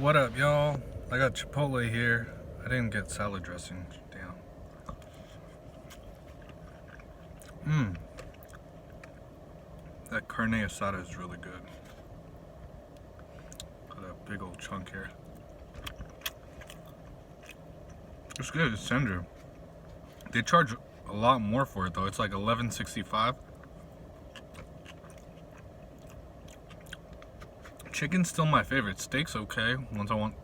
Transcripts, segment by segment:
What up, y'all? I got Chipotle here. I didn't get salad dressing. Damn. That Carne Asada is really good. Got a big old chunk here. It's good. It's tender. They charge a lot more for it though. It's like $11.65. Chicken's still my favorite. Steak's okay once I want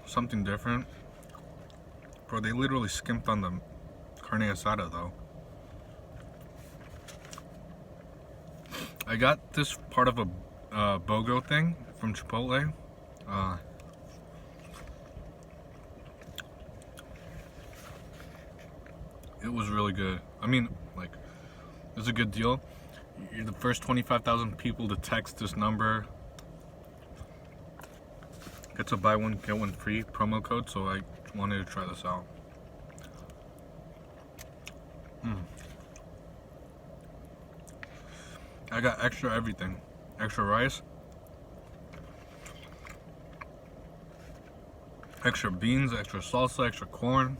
something different. Bro, they literally skimped on the Carne Asada though. I got this part of a BOGO thing from Chipotle. It was really good. I mean, like, it's a good deal. You're the first 25,000 people to text this number. Get to buy one, get one free promo code, so I wanted to try this out. I got extra everything. Extra rice. Extra beans, extra salsa, extra corn.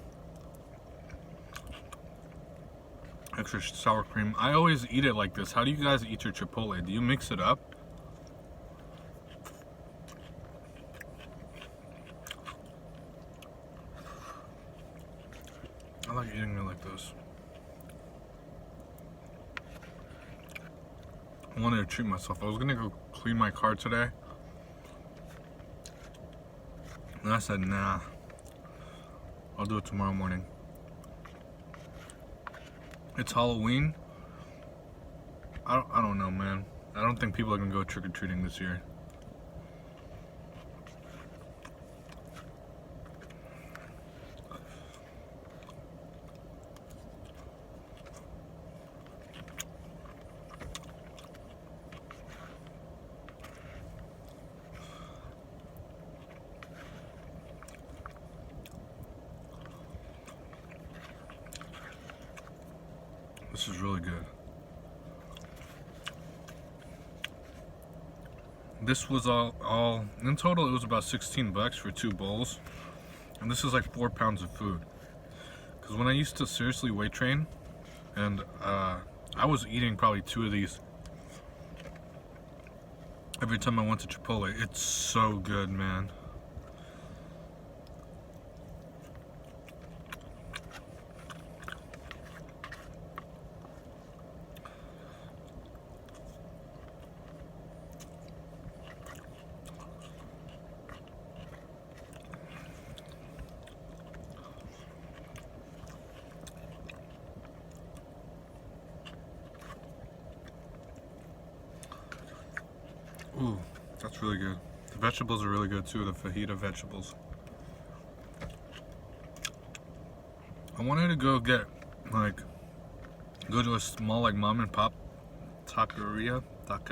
Extra sour cream. I always eat it like this. How do you guys eat your Chipotle? Do you mix it up? I like eating it like this. I wanted to treat myself. I was gonna go clean my car today. And I said, nah. I'll do it tomorrow morning. It's Halloween. I don't know, man. I don't think people are gonna go trick-or-treating this year. This is really good. This was all in total. It was about 16 bucks for 2 bowls, and this is like 4 pounds of food. Because when I used to seriously weight train, and I was eating probably 2 of these every time I went to Chipotle. It's so good, man. Ooh, that's really good. The vegetables are really good too, the fajita vegetables. I wanted to go to a small like mom and pop taco area. That's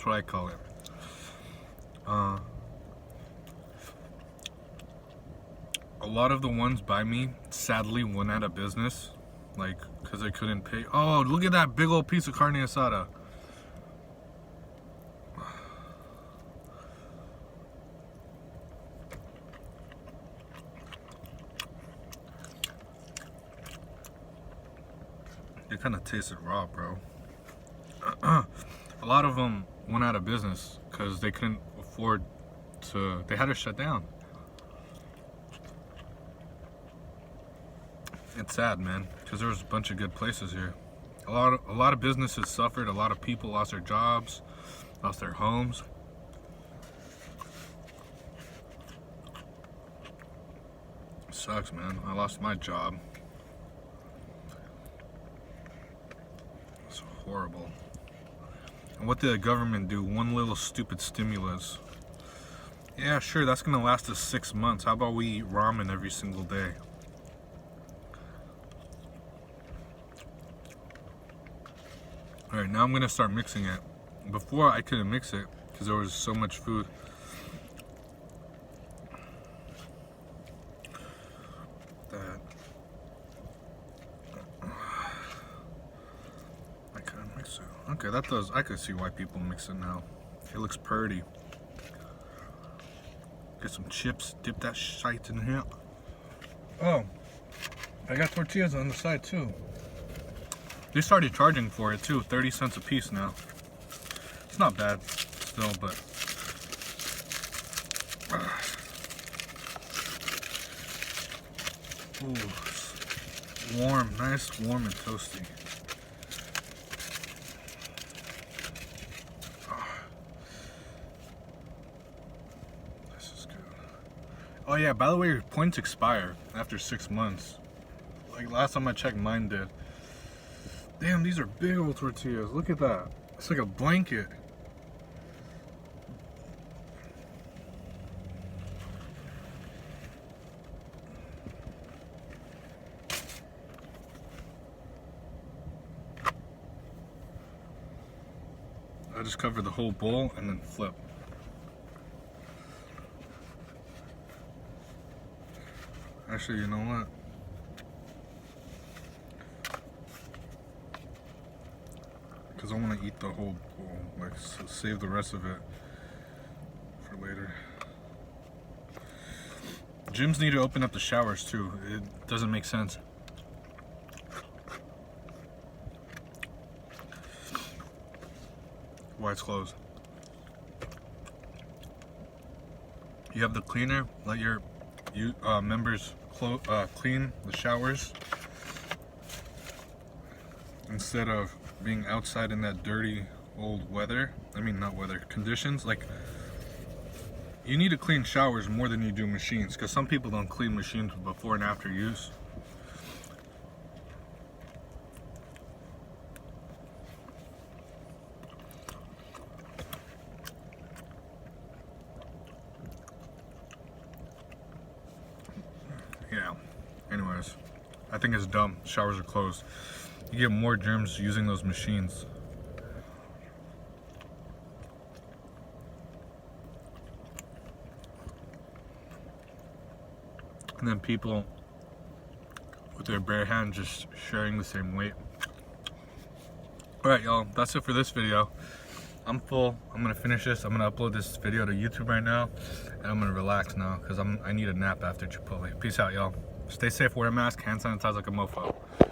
what I call it. A lot of the ones by me sadly went out of business, like because they couldn't pay. Oh, look at that big old piece of carne asada. It kind of tasted raw, bro. A lot of them went out of business because they couldn't afford to. They had to shut down. It's sad, man, because there was a bunch of good places here. A lot of businesses suffered. A lot of people lost their jobs, lost their homes. It sucks, man. I lost my job. It's horrible. And what did the government do? One little stupid stimulus. Yeah, sure, that's gonna last us 6 months. How about we eat ramen every single day? Alright, now I'm gonna start mixing it. Before I couldn't mix it because there was so much food. I couldn't mix it. Okay, that does. I could see why people mix it now. It looks pretty. Get some chips. Dip that shite in here. Oh, I got tortillas on the side too. They started charging for it too. 30 cents a piece now. It's not bad still, but. Ooh, warm, nice, warm and toasty. This is good. Oh yeah, by the way, your points expire after 6 months. Like last time I checked, mine did. Damn, these are big old tortillas. Look at that. It's like a blanket. I just cover the whole bowl and then flip. Actually, you know what? Because I want to eat the whole bowl, like save the rest of it for later. Gyms need to open up the showers too. It doesn't make sense. Why it's closed. You have the cleaner, let your members clean the showers instead of being outside in that dirty old weather. I mean, not weather, conditions. Like, you need to clean showers more than you do machines, because some people don't clean machines before and after use. Yeah, anyways, I think it's dumb. Showers are closed. You get more germs using those machines. And then people with their bare hand just sharing the same weight. Alright, y'all, that's it for this video. I'm full. I'm gonna finish this. I'm gonna upload this video to YouTube right now, and I'm gonna relax now because I need a nap after Chipotle. Peace out, y'all. Stay safe, wear a mask, hand sanitize like a mofo.